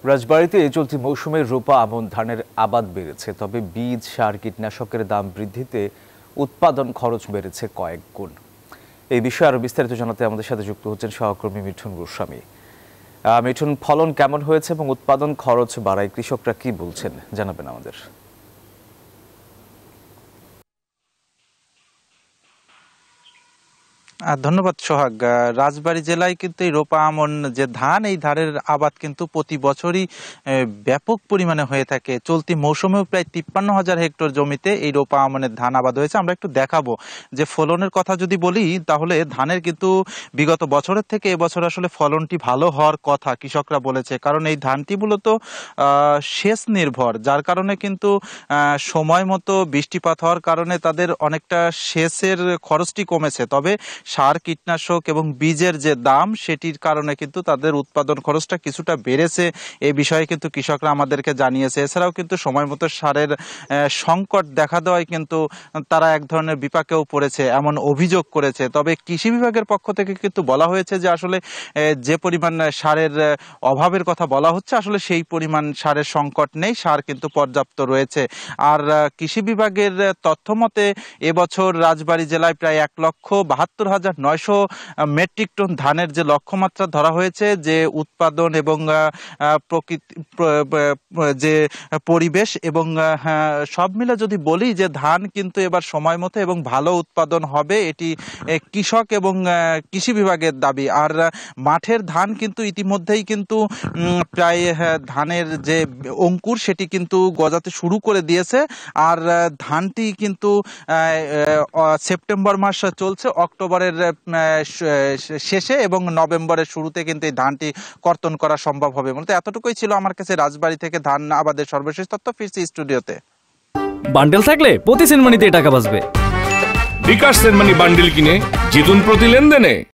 রাজবাড়ীতে চলতি মৌসুমে রোপা আমন ধানের আবাদ বেড়েছে, তবে বীজ, সার, কীটনাশকের দাম বৃদ্ধিতে উৎপাদন খরচ বেড়েছে কয়েক গুণ। এই বিষয়ে আরো বিস্তারিত জানাতে আমাদের সাথে যুক্ত হচ্ছেন সহকর্মী মিঠুন গোস্বামী। মিঠুন, ফলন কেমন হয়েছে এবং উৎপাদন খরচ বাড়ায় কৃষকরা কি বলছেন জানাবেন আমাদের। ধন্যবাদ সোহাগ। রাজবাড়ী জেলায় কিন্তু এই রোপা আমন যে ধান, এই ধানের আবাদ কিন্তু প্রতি বছরই ব্যাপক পরিমাণে হয়ে থাকে। চলতি মৌসুমেও প্রায় 53,000 হেক্টর জমিতে এই রোপা আমনের ধান আবাদ হয়েছে। আমরা একটু দেখাবো যে ফলনের কথা যদি বলি, তাহলে ধানের কিন্তু বিগত বছরের থেকে এবছর আসলে ফলনটি ভালো হওয়ার কথা কৃষকরা বলেছে। কারণ এই ধানটি মূলত সেচ নির্ভর, যার কারণে কিন্তু সময় মতো বৃষ্টিপাত হওয়ার কারণে তাদের অনেকটা সেচের খরচটি কমেছে। তবে সার, কীটনাশক এবং বীজের যে দাম, সেটির কারণে কিন্তু তাদের উৎপাদন খরচটা কিছুটা বেড়েছে। এই বিষয়ে কিন্তু কৃষকরা আমাদেরকে জানিয়েছে। এছাড়াও কিন্তু সময় মতো সারের সংকট দেখা দেওয়ায় কিন্তু তারা এক ধরনের বিপাকেও পড়েছে, এমন অভিযোগ করেছে। তবে কৃষি বিভাগের পক্ষ থেকে কিন্তু বলা হয়েছে যে আসলে যে পরিমাণ সারের অভাবের কথা বলা হচ্ছে, আসলে সেই পরিমাণ সারের সংকট নেই, সার কিন্তু পর্যাপ্ত রয়েছে। আর কৃষি বিভাগের তথ্য মতে এবছর রাজবাড়ী জেলায় প্রায় 1,72,900 মেট্রিক টন ধানের যে লক্ষ্যমাত্রা ধরা হয়েছে, যে উৎপাদন এবং প্রকৃতি, যে পরিবেশ এবং সব মিলে যদি বলি যে ধান কিন্তু এবার সময় মতো এবং ভালো উৎপাদন হবে, এটি কৃষক এবং কৃষি বিভাগের দাবি। আর মাঠের ধান কিন্তু ইতিমধ্যেই কিন্তু প্রায় ধানের যে অঙ্কুর, সেটি কিন্তু গজাতে শুরু করে দিয়েছে। আর ধানটি কিন্তু সেপ্টেম্বর মাস চলছে, অক্টোবরের শেষে এবং নভেম্বরের শুরুতে কিন্তু এই ধানটি কর্তন করা সম্ভব হবে। মূলত এতটুকুই ছিল আমার কাছে রাজবাড়ী থেকে ধান আবাদের সর্বশেষ তথ্য। ফিরছি স্টুডিওতে। বান্ডেল থাকলে প্রতি সেনমানিতে টাকা বাঁচবে। বিকাশ সেনমানি বান্ডেল কিনে জিতুন প্রতি লেনদেনে।